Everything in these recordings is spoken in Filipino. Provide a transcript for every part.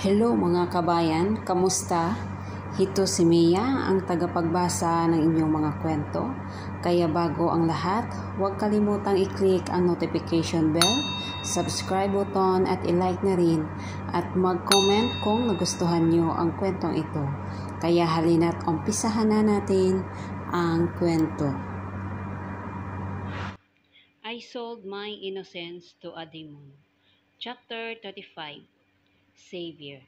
Hello mga kabayan, kamusta? Ito si Mia, ang tagapagbasa ng inyong mga kwento. Kaya bago ang lahat, huwag kalimutang i-click ang notification bell, subscribe button at i-like na rin at mag-comment kung nagustuhan nyo ang kwentong ito. Kaya halina't umpisahan na natin ang kwento. I sold my innocence to a demon. Chapter 35. Savior.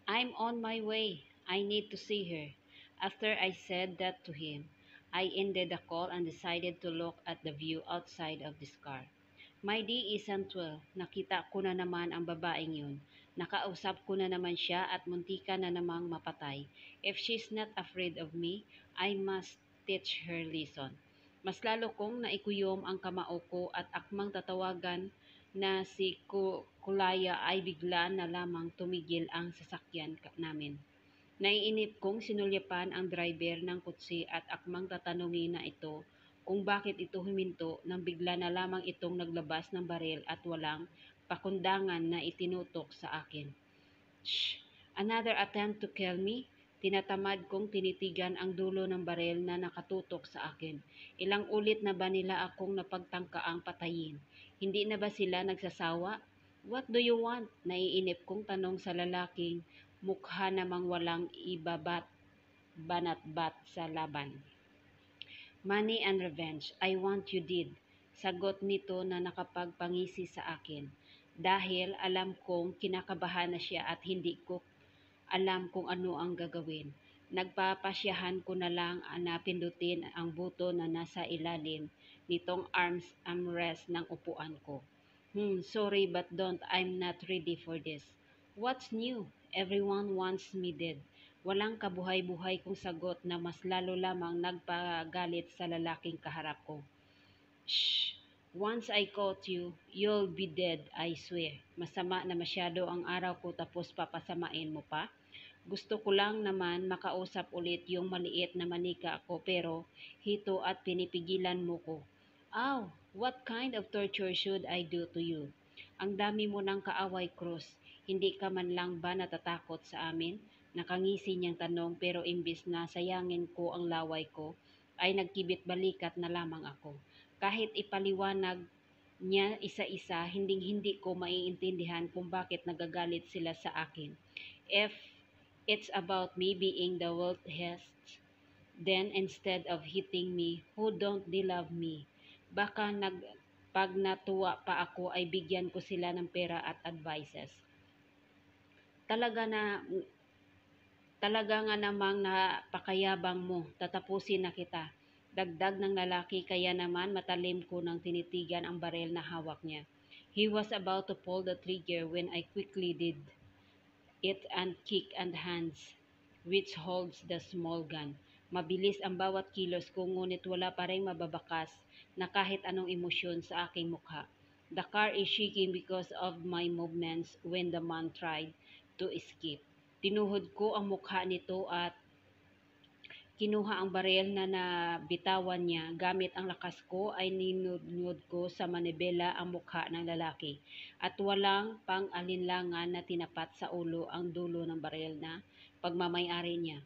I'm on my way. I need to see her. After I said that to him, I ended the call and decided to look at the view outside of this car. My day isn't well. Nakita ko na naman ang babaeng yun. Nakausap ko na naman siya at muntika na namang mapatay. If she's not afraid of me, I must teach her lesson. Mas lalo kong naikuyom ang kamao ko at akmang tatawagan na si Kulaya ay bigla na lamang tumigil ang sasakyan namin. Naiinip kong sinulyapan ang driver ng kutsi at akmang tatanungin na ito kung bakit ito huminto nang bigla na lamang itong naglabas ng baril at walang pakundangan na itinutok sa akin. Shh! Another attempt to kill me? Tinatamad kong tinitigan ang dulo ng baril na nakatutok sa akin. Ilang ulit na ba nila akong napagtangkaang patayin? Hindi na ba sila nagsasawa? What do you want? Naiinip kong tanong sa lalaking mukha namang walang banat-bat sa laban. Money and revenge. I want you dead. Sagot nito na nakapagpangisi sa akin. Dahil alam kong kinakabahan na siya at hindi ko alam kung ano ang gagawin. Nagpapasyahan ko na lang na pindutin ang buto na nasa ilalim nitong armrest ng upuan ko. Sorry but don't. I'm not ready for this. What's new? Everyone wants me dead. Walang kabuhay-buhay kong sagot na mas lalo lamang nagpagalit sa lalaking kaharap ko. Shh! Once I caught you, you'll be dead, I swear. Masama na masyado ang araw ko tapos papasamain mo pa? Gusto ko lang naman makausap ulit yung maliit na manika ko pero hito at pinipigilan mo ko. Ow! What kind of torture should I do to you? Ang dami mo ng kaaway, Cruz. Hindi ka man lang ba natatakot sa amin? Nakangisi niyang tanong pero imbis na sayangin ko ang laway ko, ay nagkibit balikat na lamang ako. Kahit ipaliwanag niya isa-isa, hindi ko maiintindihan kung bakit nagagalit sila sa akin. If it's about me being the wealthiest, then instead of hitting me, who don't they love me? Baka pag natuwa pa ako ay bigyan ko sila ng pera at advices. Talaga nga namang napakayabang mo, tatapusin na kita. Dagdag ng lalaki kaya naman matalim ko nang tinitigan ang baril na hawak niya. He was about to pull the trigger when I quickly did it and kick and hands, which holds the small gun. Mabilis ang bawat kilos ko ngunit wala pa rin mababakas na kahit anong emosyon sa aking mukha. The car is shaking because of my movements when the man tried to escape. Tinuhod ko ang mukha nito at kinuha ang baril na nabitawan niya. Gamit ang lakas ko ay ninudnud ko sa manibela ang mukha ng lalaki at walang pang-alinlangan na tinapat sa ulo ang dulo ng baril na pagmamayari niya.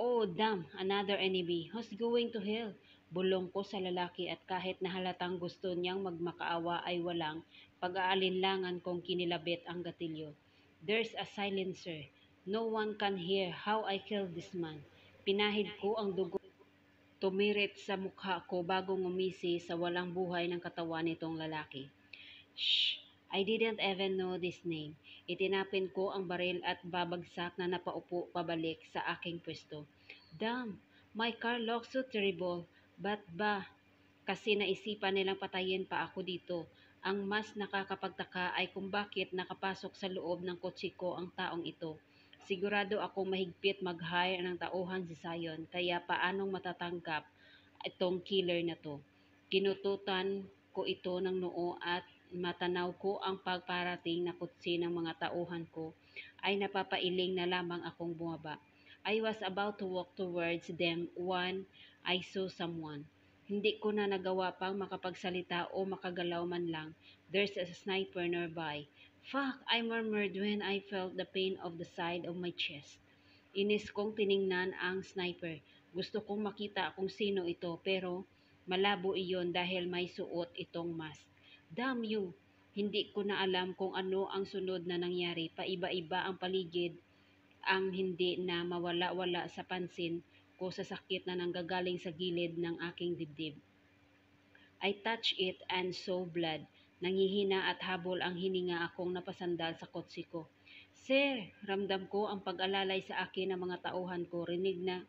Oh, damn! Another enemy. Who's going to hell? Bulong ko sa lalaki at kahit nahalatang gusto niyang magmakaawa ay walang pag-aalinlangan kong kinilabit ang gatilyo. There's a silencer. No one can hear how I killed this man. Pinahid ko ang dugo tumirit sa mukha ko bago ngumisi sa walang buhay ng katawan nitong lalaki. Shh! I didn't even know this name. Itinapin ko ang baril at babagsak na napaupo pabalik sa aking pwesto. Damn! My car looks so terrible. Ba't ba? Kasi naisipan nilang patayin pa ako dito. Ang mas nakakapagtaka ay kung bakit nakapasok sa loob ng kotse ko ang taong ito. Sigurado akong mahigpit mag-hire ng tauhan si Zion, kaya paanong matatanggap itong killer na to? Kinututan ko ito ng noo at matanaw ko ang pagparating na kutsi ng mga tauhan ko ay napapailing na lamang akong bumaba. I was about to walk towards them when I saw someone. Hindi ko na nagawa pang makapagsalita o makagalaw man lang. There's a sniper nearby. Fuck, I murmured when I felt the pain of the side of my chest. Inis kong tiningnan ang sniper. Gusto kong makita kung sino ito pero malabo iyon dahil may suot itong mask. Damn you! Hindi ko na alam kung ano ang sunod na nangyari. Paiba-iba ang paligid, ang hindi na mawala-wala sa pansin ko sa sakit na nanggagaling sa gilid ng aking dibdib. I touched it and saw blood. Nangihina at habol ang hininga akong napasandal sa kotse ko. Sir, ramdam ko ang pag-alalay sa akin ng mga tauhan ko. Rinig na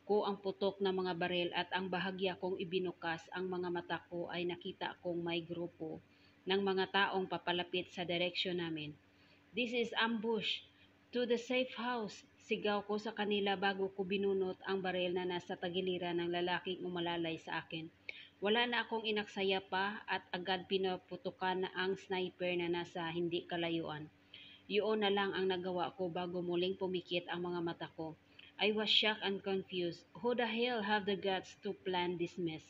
ko ang putok ng mga baril at ang bahagya kong ibinukas ang mga mata ko ay nakita kong may grupo ng mga taong papalapit sa direksyon namin. This is ambush! To the safe house! Sigaw ko sa kanila bago ko binunot ang baril na nasa tagiliran ng lalaking umalalay sa akin. Wala na akong inaksaya pa at agad pinaputukan na ang sniper na nasa hindi kalayuan. Yun na lang ang nagawa ko bago muling pumikit ang mga mata ko. I was shocked and confused. Who the hell have the guts to plan this mess?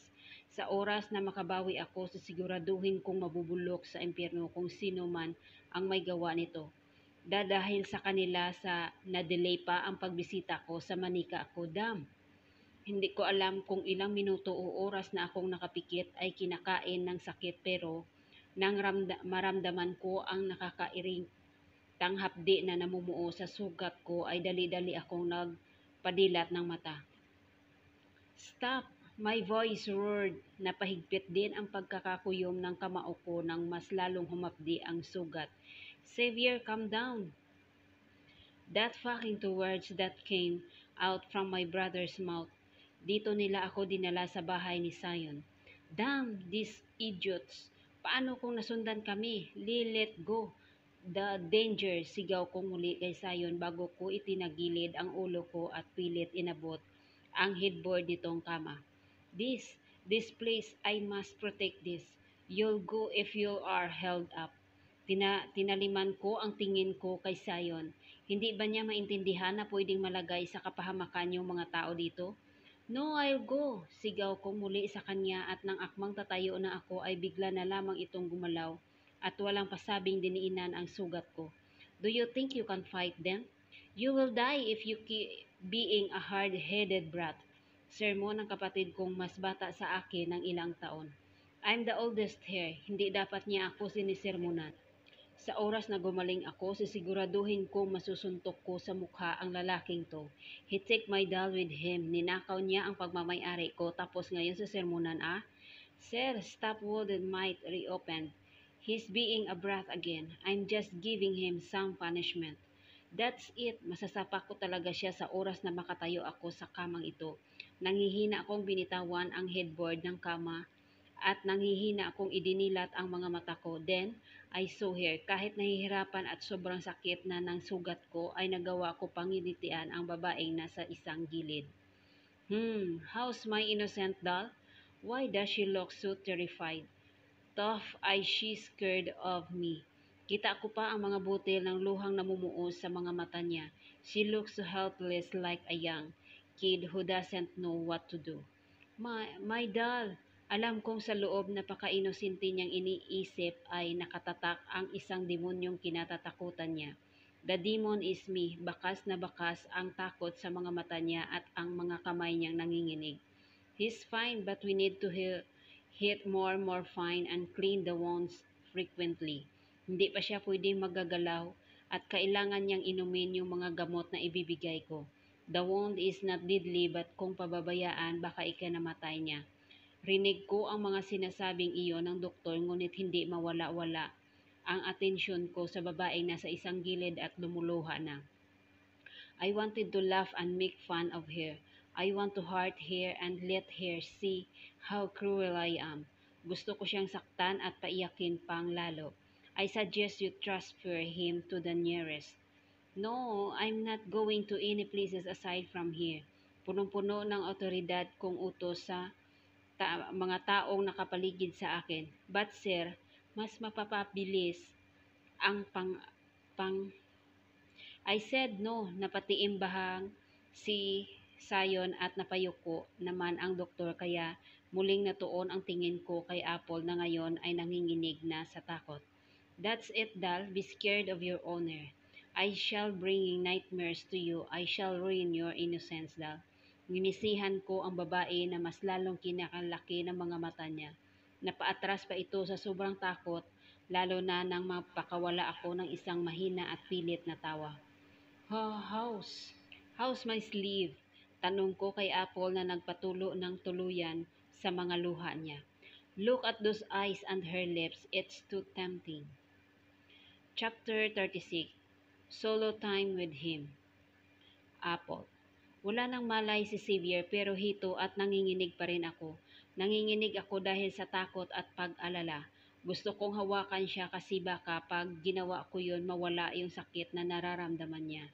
Sa oras na makabawi ako, sisiguraduhin kong mabubulok sa impyerno kung sino man ang may gawa nito. Dahil sa kanila sa na-delay pa ang pagbisita ko sa manika ko, damn. Hindi ko alam kung ilang minuto o oras na akong nakapikit ay kinakain ng sakit pero nang maramdaman ko ang nakakairing tanghapdi na namumuo sa sugat ko ay dali-dali akong nagpadilat ng mata. Stop! My voice roared. Napahigpit din ang pagkakakuyom ng kamao ko nang mas lalong humapdi ang sugat. Xavier, calm down! That fucking two words that came out from my brother's mouth. Dito nila ako dinala sa bahay ni Zion. Damn, these idiots! Paano kung nasundan kami? Let go! The danger! Sigaw ko muli kay Zion bago ko itinagilid ang ulo ko at pilit inabot ang headboard nitong kama. This place, I must protect this. You'll go if you are held up. Tinaliman ko ang tingin ko kay Zion. Hindi ba niya maintindihan na pwedeng malagay sa kapahamakan yung mga tao dito? No, I'll go! Sigaw ko muli sa kanya at nang akmang tatayo na ako ay bigla na lamang itong gumalaw at walang pasabing diniinan ang sugat ko. Do you think you can fight them? You will die if you keep being a hard-headed brat. Sermon ng kapatid kong mas bata sa akin ng ilang taon. I'm the oldest here. Hindi dapat niya ako sinisermonan. Sa oras na gumaling ako, sisiguraduhin kong masusuntok ko sa mukha ang lalaking to. He took my doll with him. Ninakaw niya ang pagmamay-ari ko tapos ngayon sa sermonan Sir, stop wouldn't might reopen. He's being a brat again. I'm just giving him some punishment. That's it. Masasapak ko talaga siya sa oras na makatayo ako sa kamang ito. Nangihina akong binitawan ang headboard ng kama at nanghihina akong idinilat ang mga mata ko. Then, I saw her. Kahit nahihirapan at sobrang sakit na ng sugat ko, ay nagawa ko pang nginitian ang babaeng nasa isang gilid. How's my innocent doll? Why does she look so terrified? Tough ay she scared of me. Kita ko pa ang mga butil ng luhang namumuo sa mga mata niya. She looks so helpless like a young kid who doesn't know what to do. My doll! Alam kong sa loob na paka-inosente niyang iniisip ay nakatatak ang isang demonyong kinatatakutan niya. The demon is me. Bakas na bakas ang takot sa mga mata niya at ang mga kamay niyang nanginginig. He's fine but we need to hit more morphine and clean the wounds frequently. Hindi pa siya pwedeng magagalaw at kailangan niyang inumin yung mga gamot na ibibigay ko. The wound is not deadly but kung pababayaan baka ikanamatay niya. Rinig ko ang mga sinasabing iyon ng doktor ngunit hindi mawala-wala ang atensyon ko sa babaeng nasa isang gilid at lumuluha na. I wanted to laugh and make fun of her. I want to hurt her and let her see how cruel I am. Gusto ko siyang saktan at paiyakin pang lalo. I suggest you transfer him to the nearest. No, I'm not going to any places aside from here. Punong-puno ng otoridad kong utos sa mga taong nakapaligid sa akin. But sir, mas mapapabilis ang I said no, napatiimbahang si Zion at napayuko naman ang doktor kaya muling natuon ang tingin ko kay Apple na ngayon ay nanginginig na sa takot. That's it, Dal. Be scared of your owner. I shall bring nightmares to you. I shall ruin your innocence, Dal. Ginisihan ko ang babae na mas lalong kinakalaki ng mga mata niya. Napaatras pa ito sa sobrang takot, lalo na nang mapakawala ako ng isang mahina at pilit na tawa. How's my sleeve? Tanong ko kay Apple na nagpatulo ng tuluyan sa mga luha niya. Look at those eyes and her lips. It's too tempting. Chapter 36. Solo time with him. Apple. Wala nang malay si Xavier pero hito at nanginginig pa rin ako. Nanginginig ako dahil sa takot at pag-alala. Gusto kong hawakan siya kasi baka pag ginawa ko yun mawala yung sakit na nararamdaman niya.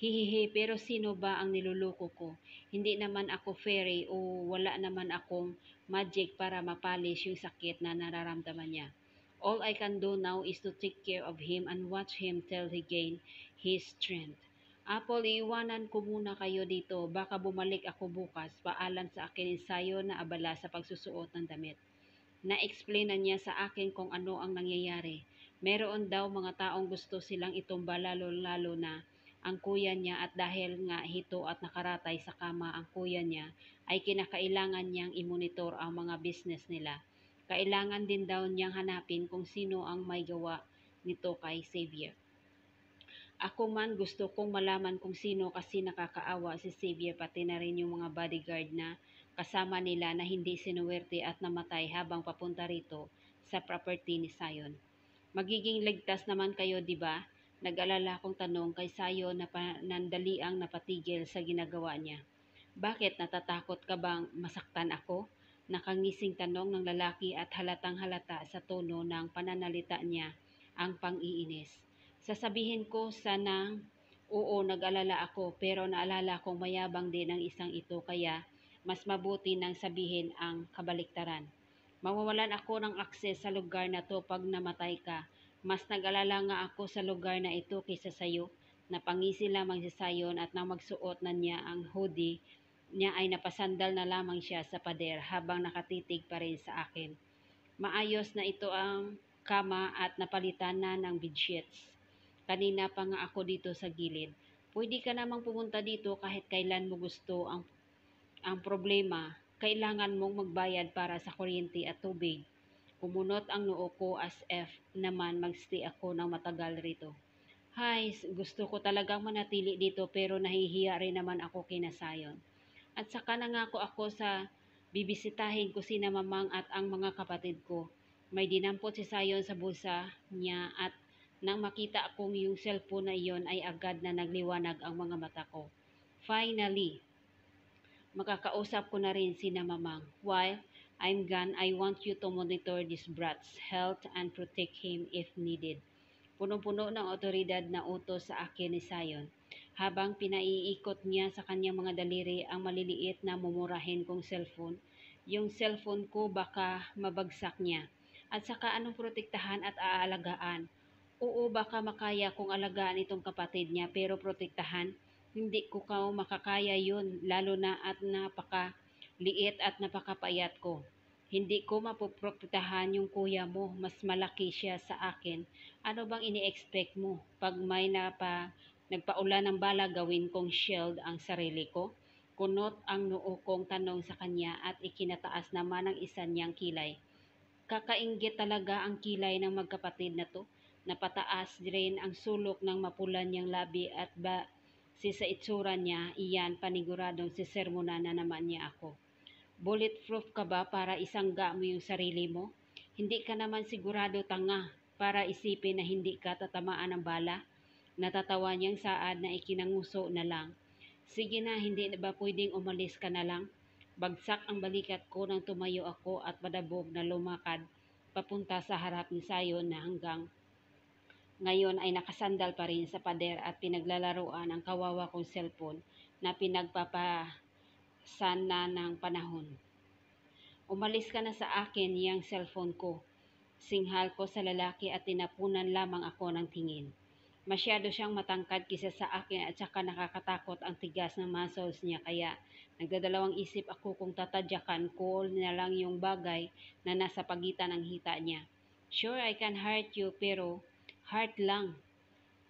Hihihi, pero sino ba ang niluloko ko? Hindi naman ako fairy o wala naman akong magic para mapalis yung sakit na nararamdaman niya. All I can do now is to take care of him and watch him till he gain his strength. Apple, iiwanan ko muna kayo dito. Baka bumalik ako bukas. Paalam sa akin ensayo na abala sa pagsusuot ng damit. Na-explain na niya sa akin kung ano ang nangyayari. Meron daw mga taong gusto silang itumba lalo-lalo na ang kuya niya at dahil nga hito at nakaratay sa kama ang kuya niya ay kinakailangan niyang imonitor ang mga business nila. Kailangan din daw niyang hanapin kung sino ang may gawa nito kay Xavier. Ako man gusto kong malaman kung sino kasi nakakaawa si Xavier pati na rin yung mga bodyguard na kasama nila na hindi sinuwerte at namatay habang papunta rito sa property ni Sion. Magiging ligtas naman kayo, di ba? Nag-alala kong tanong kay Sion na panandaliang napatigil sa ginagawa niya. Bakit natatakot ka bang masaktan ako? Nakangising tanong ng lalaki at halatang halata sa tono ng pananalita niya ang pang-iinis. Sasabihin ko sanang oo, nag-alala ako pero naalala kong mayabang din ang isang ito kaya mas mabuti nang sabihin ang kabaliktaran. Mawawalan ako ng akses sa lugar na to pag namatay ka. Mas nag-alala nga ako sa lugar na ito kaysa sayo. Napangisi lamang si Sion at nang magsuot na niya ang hoodie niya ay napasandal na lamang siya sa pader habang nakatitig pa rin sa akin. Maayos na ito ang kama at napalitan na ng bedsheets. Kanina pa nga ako dito sa gilid. Pwede ka namang pumunta dito kahit kailan mo gusto. Ang problema, kailangan mong magbayad para sa kuryente at tubig. Kumunot ang noo ko as if naman magstay ako ng matagal rito. Hay, gusto ko talagang manatili dito pero nahihiya rin naman ako kina Sion. At saka nangako ako sa bibisitahin ko sina mamang at ang mga kapatid ko. May dinampot si Sion sa bulsa niya at nang makita akong yung cellphone na iyon ay agad na nagliwanag ang mga mata ko. Finally, makakausap ko na rin sina mamang. While I'm gone, I want you to monitor this brat's health and protect him if needed. Punong-puno ng otoridad na utos sa akin ni Sion. Habang pinaiikot niya sa kanyang mga daliri ang maliliit na mumurahin kong cellphone, yung cellphone ko baka mabagsak niya. At saka anong protektahan at aalagaan? Oo, baka makaya kong alagaan itong kapatid niya pero protektahan, hindi ko makakaya yun lalo na at napakaliit at napakapayat ko. Hindi ko mapoprotektahan yung kuya mo, mas malaki siya sa akin. Ano bang ini-expect mo? Pag may nagpaulan ng bala gawin kong shield ang sarili ko? Kunot ang noo kong tanong sa kanya at ikinataas naman ang isa niyang kilay. Kakainggit talaga ang kilay ng magkapatid na to. Napataas rin ang sulok ng mapulan niyang labi at sa itsura niya, iyan paniguradong sisermonan na naman niya ako. Bulletproof ka ba para isangga mo yung sarili mo? Hindi ka naman sigurado tanga para isipin na hindi ka tatamaan ng bala? Natatawa niyang saad na ikinanguso na lang. Sige na, hindi na ba pwedeng umalis ka na lang? Bagsak ang balikat ko nang tumayo ako at madabog na lumakad papunta sa harap ni Sion na hanggang ngayon ay nakasandal pa rin sa pader at pinaglalaroan ang kawawa kong cellphone na pinagpapasan na ng panahon. Umalis ka na sa akin yang cellphone ko. Singhal ko sa lalaki at tinapunan lamang ako ng tingin. Masyado siyang matangkad kisa sa akin at saka nakakatakot ang tigas ng muscles niya kaya nagdadalawang isip ako kung tatadyakan ko na lang yung bagay na nasa pagitan ng hita niya. Sure, I can hurt you, pero heart lang.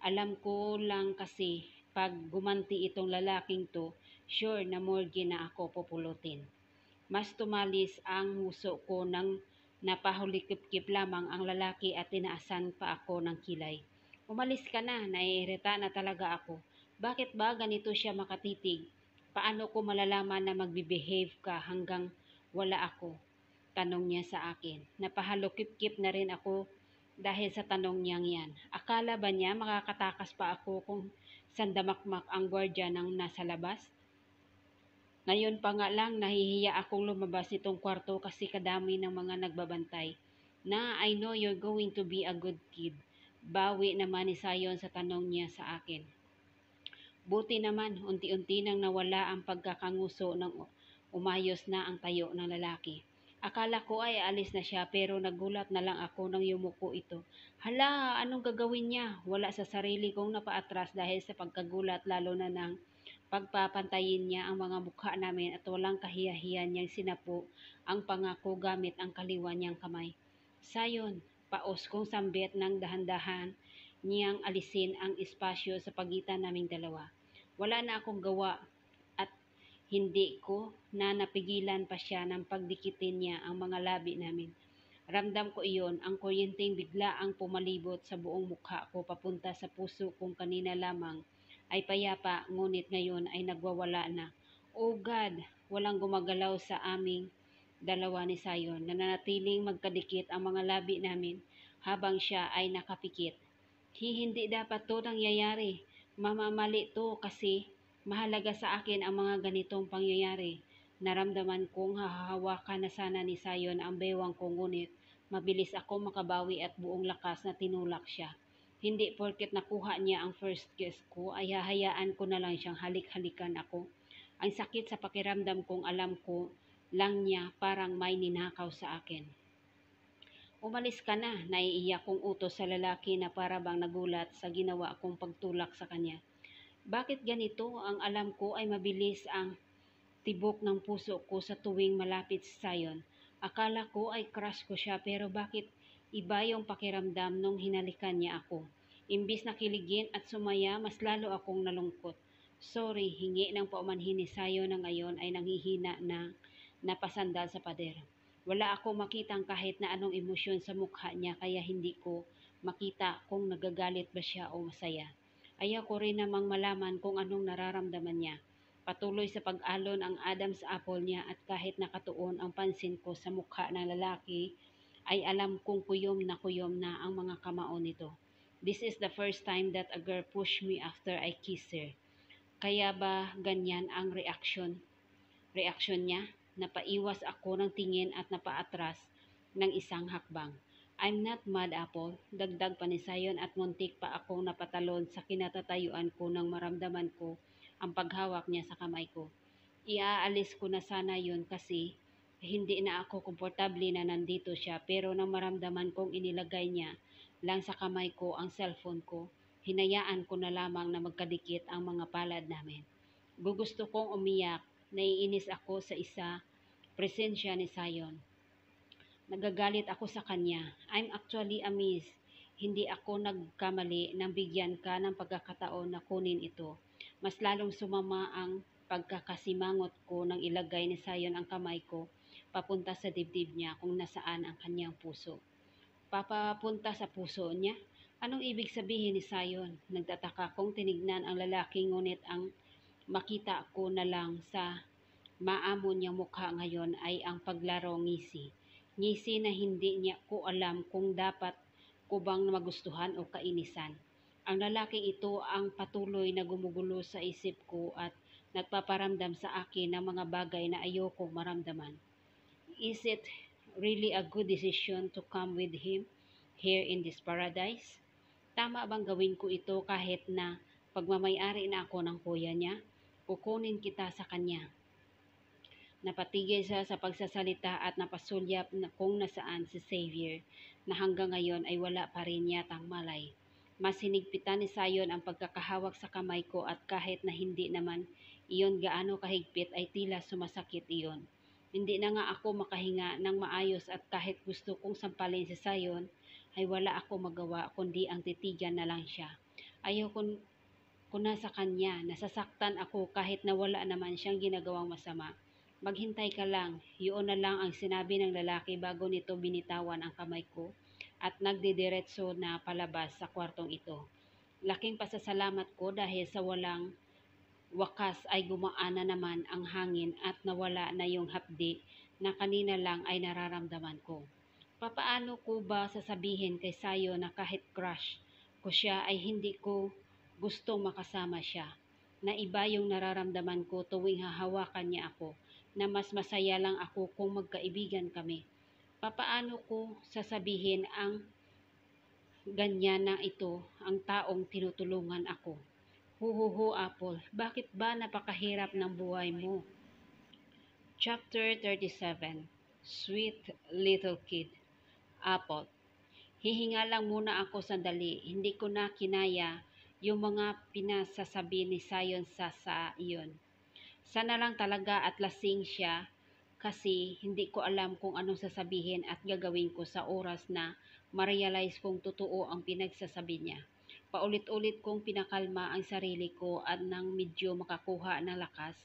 Alam ko lang kasi, pag gumanti itong lalaking to, sure na morgue na ako pupulutin. Mas tumalis ang muso ko nang napahulikip-kip lamang ang lalaki at tinaasan pa ako ng kilay. Umalis ka na, naiirita na talaga ako. Bakit ba ganito siya makatitig? Paano ko malalaman na magbe-behave ka hanggang wala ako? Tanong niya sa akin. Napahalukip-kip na rin ako dahil sa tanong niyang yan. Akala ba niya makakatakas pa ako kung sandamakmak ang gwardya ng nasa labas? Ngayon pa nga lang nahihiya akong lumabas nitong kwarto kasi kadami ng mga nagbabantay. Na, I know you're going to be a good kid. Bawi naman ni Sayon sa tanong niya sa akin. Buti naman, unti-unti nang nawala ang pagkakanguso ng umayos na ang tayo ng lalaki. Akala ko ay alis na siya pero nagulat na lang ako nang yumuko ito. Hala, anong gagawin niya? Wala sa sarili kong napaatras dahil sa pagkagulat lalo na nang pagpapantayin niya ang mga mukha namin at walang kahiyahiyan niyang sinapo ang pangako gamit ang kaliwa niyang kamay. Sayon, paos kong sambit ng dahan-dahan niyang alisin ang espasyo sa pagitan naming dalawa. Wala na akong gawa at hindi ko na napigilan pa siya ng pagdikitin niya ang mga labi namin. Ramdam ko iyon, ang kuryenteng bigla ang pumalibot sa buong mukha ko papunta sa puso kong kanina lamang ay payapa, ngunit ngayon ay nagwawala na. Oh God, walang gumagalaw sa aming dalawa ni Sayon. Nananatiling magkadikit ang mga labi namin habang siya ay nakapikit. Hindi dapat to nangyayari. Mamamali to kasi mahalaga sa akin ang mga ganitong pangyayari. Naramdaman kong hahawakan na sana ni Sayon ang bewang ko ngunit mabilis ako makabawi at buong lakas na tinulak siya. Hindi porket nakuha niya ang first kiss ko ay hahayaan ko na lang siyang halik-halikan ako. Ang sakit sa pakiramdam kong alam ko lang niya parang may ninakaw sa akin. Umalis ka na, naiiyak kong utos sa lalaki na para bang nagulat sa ginawa kong pagtulak sa kanya. Bakit ganito? Ang alam ko ay mabilis ang tibok ng puso ko sa tuwing malapit si Sayon. Akala ko ay crush ko siya pero bakit iba yung pakiramdam nung hinalikan niya ako? Imbis na kiligin at sumaya, mas lalo akong nalungkot. Sorry, hingi ng paumanhin ni Sayon na ngayon ay nanghihina na napasandal sa pader. Wala ako makitang kahit na anong emosyon sa mukha niya kaya hindi ko makita kung nagagalit ba siya o masaya. Ayaw ko rin namang malaman kung anong nararamdaman niya. Patuloy sa pag-alon ang Adam's apple niya at kahit nakatuon ang pansin ko sa mukha ng lalaki, ay alam kong kuyom na ang mga kamao nito. This is the first time that a girl pushed me after I kissed her. Kaya ba ganyan ang reaksyon niya? Napaiwas ako ng tingin at napaatras ng isang hakbang. I'm not mad, Apple. Dagdag pa ni Sayon at muntik pa akong napatalon sa kinatatayuan ko nang maramdaman ko ang paghawak niya sa kamay ko. Iaalis ko na sana yun kasi hindi na ako komportable na nandito siya pero nang maramdaman kong inilagay niya lang sa kamay ko ang cellphone ko, hinayaan ko na lamang na magkadikit ang mga palad namin. Gugusto kong umiyak, naiinis ako sa presensya ni Sayon. Nagagalit ako sa kanya. I'm actually amazed. Hindi ako nagkamali nang bigyan ka ng pagkakataon na kunin ito. Mas lalong sumama ang pagkakasimangot ko nang ilagay ni Sayon ang kamay ko papunta sa dibdib niya kung nasaan ang kanyang puso. Papapunta sa puso niya? Anong ibig sabihin ni Sayon? Nagtataka kong tinignan ang lalaki ngunit ang makita ko na lang sa maamon niyang mukha ngayon ay ang paglaro ngisi. Ngisi na hindi niya ko alam kung dapat ko bang magustuhan o kainisan. Ang lalaking ito ang patuloy na gumugulo sa isip ko at nagpaparamdam sa akin ng mga bagay na ayokong maramdaman. Is it really a good decision to come with him here in this paradise? Tama bang gawin ko ito kahit na pagmamayari na ako ng kuya niya? Kukunin kita sa kanya. Napatigil siya sa pagsasalita at napasulyap na kung nasaan si Xavier na hanggang ngayon ay wala pa rin yatang malay. Mas hinigpitan ni Sayon ang pagkakahawak sa kamay ko at kahit na hindi naman iyon gaano kahigpit ay tila sumasakit iyon. Hindi na nga ako makahinga ng maayos at kahit gusto kong sampalin si Sayon, ay wala ako magawa kundi ang titigan na lang siya. Ayaw ko na sa kanya, nasasaktan ako kahit na wala naman siyang ginagawang masama. Maghintay ka lang, yun na lang ang sinabi ng lalaki bago nito binitawan ang kamay ko at nagdidiretso na palabas sa kwartong ito. Laking pasasalamat ko dahil sa walang wakas ay gumaan na naman ang hangin at nawala na yung hapdi na kanina lang ay nararamdaman ko. Papaano ko ba sasabihin kay Sayo na kahit crush ko siya ay hindi ko gustong makasama siya? Na iba yung nararamdaman ko tuwing hahawakan niya ako, na mas masaya lang ako kung magkaibigan kami. Papaano ko sasabihin ang ganyan na ito ang taong tinutulungan ako? Huhuhu, Apple, bakit ba napakahirap ng buhay mo? Chapter 37. Sweet Little Kid. Apple, hihinga lang muna ako sandali. Hindi ko na kinaya yung mga pinasasabi ni Sayon sa iyon. Sana lang talaga at lasing siya kasi hindi ko alam kung anong sasabihin at gagawin ko sa oras na ma-realize kong totoo ang pinagsasabi niya. Paulit-ulit kong pinakalma ang sarili ko at nang medyo makakuha ng lakas,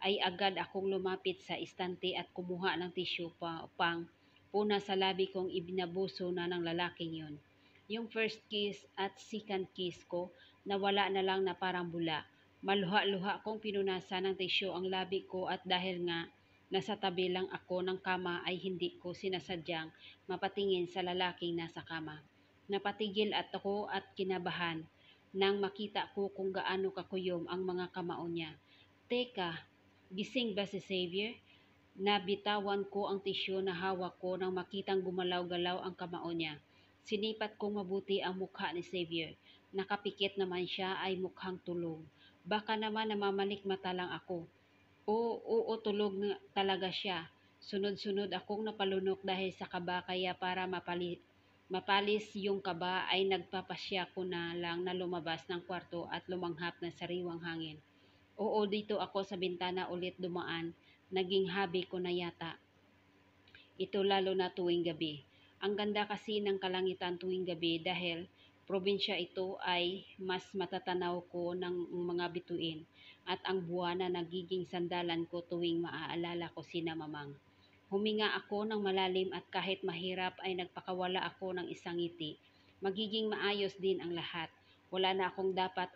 ay agad akong lumapit sa istante at kumuha ng tissue upang puna sa labi kong ibinabuso na ng lalaking yun. Yung first kiss at second kiss ko, nawala na lang na parang bula. Maluha-luha kong pinunasan ng tissue ang labi ko at dahil nga nasa tabi lang ako ng kama ay hindi ko sinasadyang mapatingin sa lalaking nasa kama. Napatigil at ako at kinabahan nang makita ko kung gaano kakuyom ang mga kamao niya. Teka, gising ba si Xavier? Nabitawan ko ang tisyo na hawak ko nang makitang gumalaw-galaw ang kamao niya. Sinipat kong mabuti ang mukha ni Xavier. Nakapikit naman siya ay mukhang tulog. Baka naman namamalikmata lang ako. Oo, tulog na talaga siya. Sunod-sunod akong napalunok dahil sa kaba kaya para mapalis yung kaba ay nagpapasya ko na lang na lumabas ng kwarto at lumanghap ng sariwang hangin. Oo, dito ako sa bintana ulit dumaan. Naging habi ko na yata. Ito lalo na tuwing gabi. Ang ganda kasi ng kalangitan tuwing gabi dahil probinsya ito ay mas matatanaw ko ng mga bituin at ang buwan na nagiging sandalan ko tuwing maaalala ko sina Mamang. Huminga ako ng malalim at kahit mahirap ay nagpakawala ako ng isang ngiti. Magiging maayos din ang lahat. Wala na akong dapat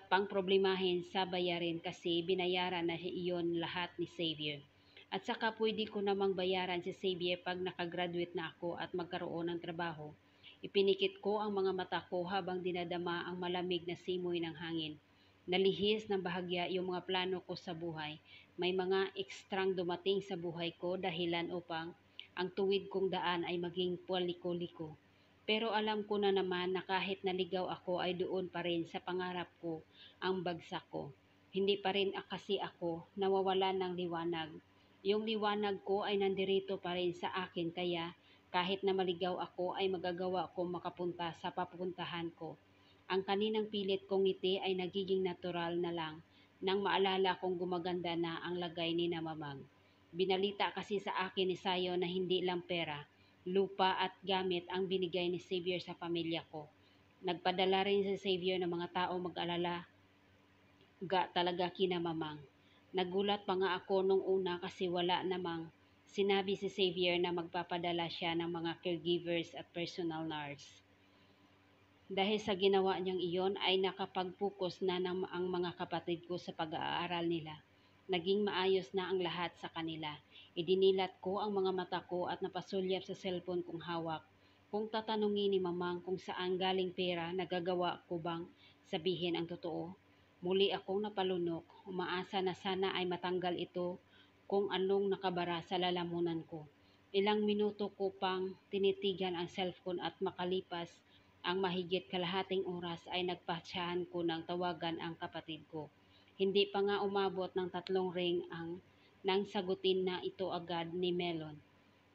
pang problemahin sa bayarin kasi binayaran na iyon lahat ni Xavier. At saka pwede ko namang bayaran si Xavier pag nakagraduate na ako at magkaroon ng trabaho. Ipinikit ko ang mga mata ko habang dinadama ang malamig na simoy ng hangin. Nalihis ng bahagya yung mga plano ko sa buhay. May mga ekstrang dumating sa buhay ko dahilan upang ang tuwid kong daan ay maging paliko-liko. Pero alam ko na naman na kahit naligaw ako ay doon pa rin sa pangarap ko ang bagsak ko. Hindi pa rin kasi ako nawawalan ng liwanag. Yung liwanag ko ay nandirito pa rin sa akin kaya kahit na maligaw ako ay magagawa kong makapunta sa papuntahan ko. Ang kaninang pilit kong ngiti ay nagiging natural na lang nang maalala kong gumaganda na ang lagay ni na Mamang. Binalita kasi sa akin ni Sayo na hindi lang pera, lupa at gamit ang binigay ni Xavier sa pamilya ko. Nagpadala rin si Xavier ng mga tao mag-alala talaga kina Mamang. Nagulat pa nga ako nung una kasi wala namang sinabi si Xavier na magpapadala siya ng mga caregivers at personal nurse. Dahil sa ginawa niyang iyon ay nakapag-focus na ang mga kapatid ko sa pag-aaral nila. Naging maayos na ang lahat sa kanila. Idinilat ko ang mga mata ko at napasulyap sa cellphone kong hawak. Kung tatanungin ni Mamang kung saan galing pera, nagagawa ko bang sabihin ang totoo? Muli akong napalunok. Umaasa na sana ay matanggal ito kung anong nakabara sa lalamunan ko. Ilang minuto ko pang tinitigan ang cellphone at makalipas ang mahigit kalahating oras ay nagpasyahan ko ng tawagan ang kapatid ko. Hindi pa nga umabot ng 3 ring nang sagutin na ito agad ni Melon.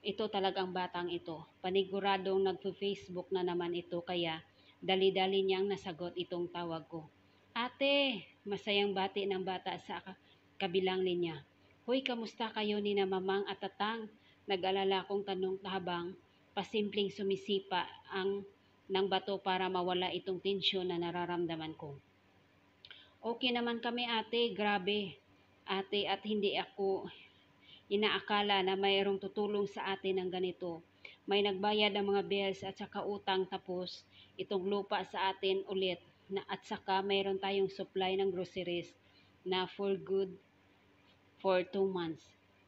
Ito talagang batang ito. Paniguradong nagpo-Facebook na naman ito kaya dali-dali niyang nasagot itong tawag ko. Ate, masayang bati ng bata sa kabilang linya. Hoy, kamusta kayo ni na Mamang at Tatang? Nag-alala kong tanong habang pasimpleng sumisipa ng bato para mawala itong tensyon na nararamdaman ko. Okay naman kami ate, grabe. Ate, at hindi ako inaakala na mayroong tutulong sa atin ng ganito. May nagbayad ng mga bills at saka utang tapos itong lupa sa atin ulit at saka mayroon tayong supply ng groceries na for good for 2 months.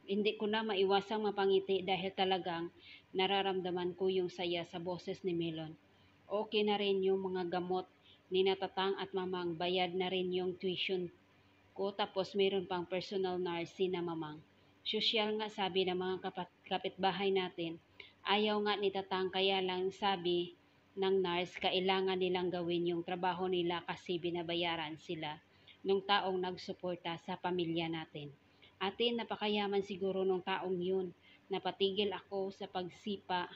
Hindi ko na maiwasang mapangiti dahil talagang nararamdaman ko yung saya sa boses ni Melon. Okay na rin yung mga gamot ni Natatang at Mamang, bayad na rin yung tuition ko, tapos meron pang personal nurse si na Mamang. Sosyal nga sabi ng mga kapitbahay natin. Ayaw nga ni Tatang, kaya lang sabi ng nurse kailangan nilang gawin yung trabaho nila kasi binabayaran sila nung taong nagsuporta sa pamilya natin. Ate, napakayaman siguro nung taong yun. Napatigil ako sa pagsipa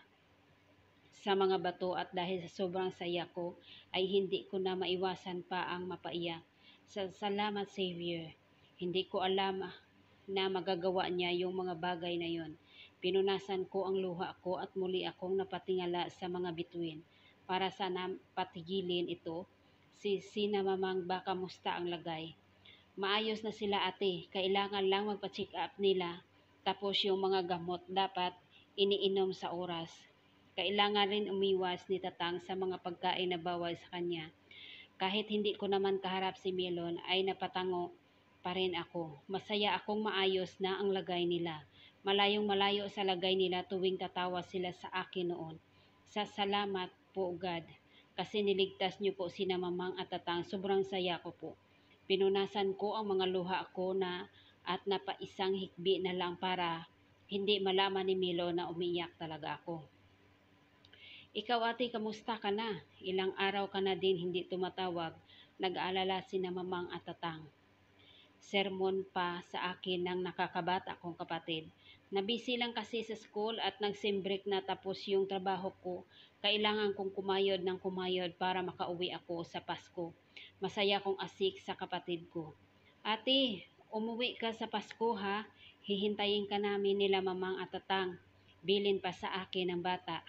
sa mga bato at dahil sa sobrang saya ko ay hindi ko na maiwasan pa ang mapaiyak. Salamat Savior. Hindi ko alam na magagawa niya yung mga bagay na yon. Pinunasan ko ang luha ko at muli akong napatingala sa mga bituin. Para sana patigilin ito, Sina Mamang, baka musta ang lagay. Maayos na sila ate, kailangan lang magpa-check up nila. Tapos yung mga gamot dapat iniinom sa oras. Kailangan rin umiwas ni Tatang sa mga pagkain na bawal sa kanya. Kahit hindi ko naman kaharap si Melon ay napatango pa rin ako. Masaya akong maayos na ang lagay nila. Malayong malayo sa lagay nila tuwing tatawa sila sa akin noon. Salamat po God kasi niligtas niyo po sina Mamang at Tatang. Sobrang saya ko po. Pinunasan ko ang mga luha ko na at napaisang hikbi na lang para hindi malaman ni Milo na umiiyak talaga ako. Ikaw ate, kamusta ka na? Ilang araw ka na din hindi tumatawag. Nag-aalala sina Mamang at Tatang. Sermon pa sa akin ng nakakabata kong kapatid. Nabisi lang kasi sa school at nag-break na tapos yung trabaho ko. Kailangan kong kumayod ng kumayod para makauwi ako sa Pasko. Masaya kong asik sa kapatid ko. Ate, umuwi ka sa Pasko ha? Hihintayin ka namin nila Mamang at Tatang. Bilin pa sa akin ng bata.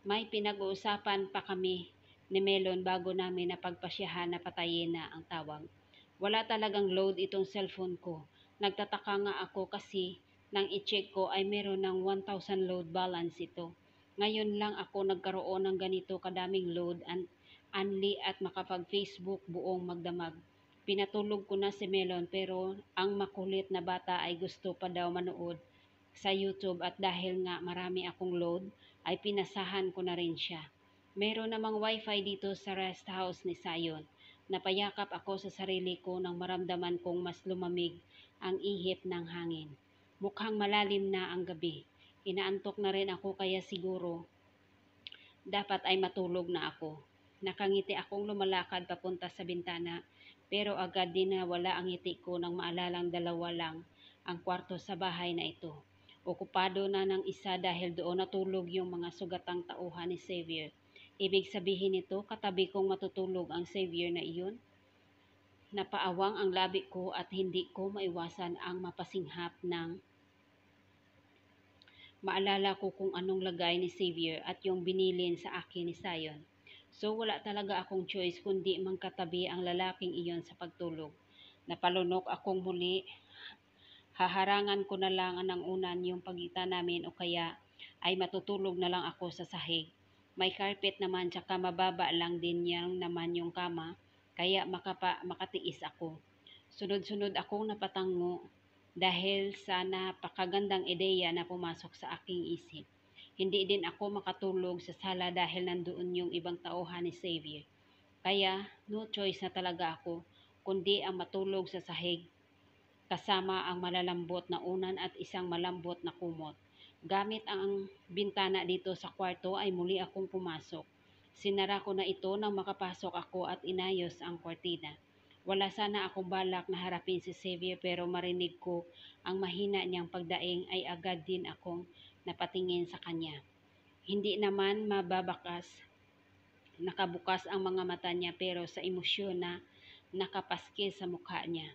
May pinag-uusapan pa kami ni Melon bago namin napagpasyahan na patayin na ang tawag. Wala talagang load itong cellphone ko. Nagtataka nga ako kasi nang i-check ko ay meron ng 1,000 load balance ito. Ngayon lang ako nagkaroon ng ganito kadaming load unli at makapag-Facebook buong magdamag. Pinatulog ko na si Melon pero ang makulit na bata ay gusto pa daw manood sa YouTube at dahil nga marami akong load ay pinasahan ko na rin siya. Meron namang wifi dito sa rest house ni Sayon. Napayakap ako sa sarili ko nang maramdaman kong mas lumamig ang ihip ng hangin. Mukhang malalim na ang gabi. Inaantok na rin ako kaya siguro dapat ay matulog na ako. Nakangiti akong lumalakad papunta sa bintana pero agad din nawala ang ngiti ko nang maalalang dalawa lang ang kwarto sa bahay na ito. Okupado na ng isa dahil doon natulog yung mga sugatang tauhan ni Xavier. Ibig sabihin nito, katabi kong matutulog ang Xavier na iyon. Napaawang ang labi ko at hindi ko maiwasan ang mapasinghap ng maalala ko kung anong lagay ni Xavier at yung binilin sa akin ni Sayon. So wala talaga akong choice kundi mangkatabi ang lalaking iyon sa pagtulog. Napalunok akong muli. Haharangan ko na lang ng unan yung pagitan namin o kaya ay matutulog na lang ako sa sahig. May carpet naman tsaka mababa lang din yan naman yung kama kaya makatiis ako. Sunod-sunod akong napatango dahil sa napakagandang ideya na pumasok sa aking isip. Hindi din ako makatulog sa sala dahil nandoon yung ibang tauhan ni Xavier. Kaya no choice na talaga ako kundi ang matulog sa sahig kasama ang malalambot na unan at isang malambot na kumot. Gamit ang bintana dito sa kwarto ay muli akong pumasok. Sinara ko na ito nang makapasok ako at inayos ang kwartina. Wala sana akong balak na harapin si Xavier pero marinig ko ang mahina niyang pagdaing ay agad din akong napatingin sa kanya. Hindi naman nakabukas ang mga mata niya pero sa emosyon na nakapaskil sa mukha niya.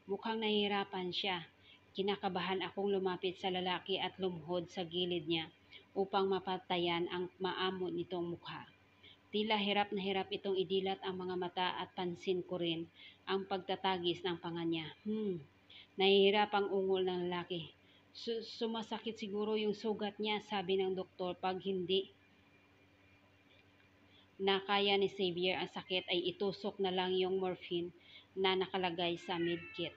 Mukhang nahihirapan siya. Kinakabahan akong lumapit sa lalaki at lumuhod sa gilid niya. upang mapatayan ang maamo nitong mukha. Tila hirap na hirap itong idilat ang mga mata at pansin ko rin ang pagtatagis ng panga niya. Nahihirapang ungol ng lalaki. Sumasakit siguro yung sugat niya, sabi ng doktor. Pag hindi na kaya ni Xavier ang sakit ay itusok na lang yung morphine na nakalagay sa medkit.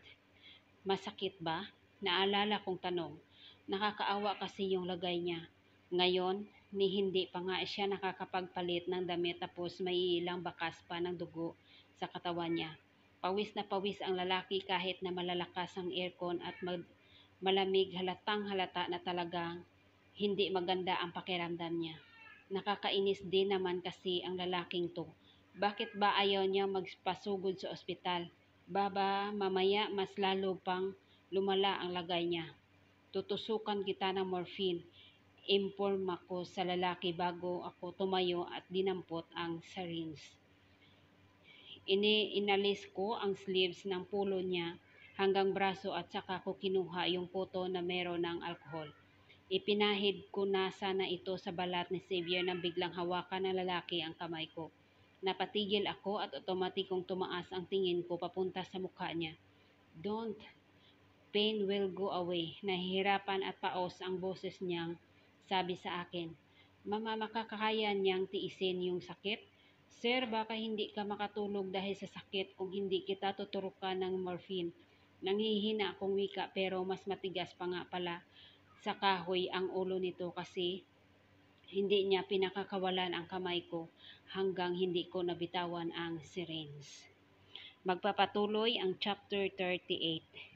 Masakit ba? Naalala kong tanong. Nakakaawa kasi yung lagay niya. Ngayon, ni hindi pa nga siya nakakapagpalit ng damit tapos may ilang bakas pa ng dugo sa katawan niya. Pawis na pawis ang lalaki kahit na malalakas ang aircon at malamig, halatang halata na talagang hindi maganda ang pakiramdam niya. Nakakainis din naman kasi ang lalaking to. Bakit ba ayaw niya magpasugod sa ospital? Baba, mamaya mas lalo pang lumala ang lagay niya. Tutusukan kita ng morphine. Imporma ko sa lalaki bago ako tumayo at dinampot ang syringe. Inalis ko ang sleeves ng pulo niya hanggang braso at saka ko kinuha yung puto na meron ng alcohol. Ipinahid ko na sana ito sa balat ni Xavier nang biglang hawakan ng lalaki ang kamay ko. Napatigil ako at otomatikong tumaas ang tingin ko papunta sa mukha niya. Don't. Pain will go away. Nahihirapan at paos ang boses niyang sabi sa akin. Mama, makakaya niyang tiisin yung sakit? Sir, baka hindi ka makatulog dahil sa sakit kung hindi kita tuturukan ng morphine. Nanghihina akong wika pero mas matigas pa nga pala sa kahoy ang ulo nito kasi hindi niya pinakakawalan ang kamay ko hanggang hindi ko nabitawan ang syringe. Magpapatuloy ang chapter 38.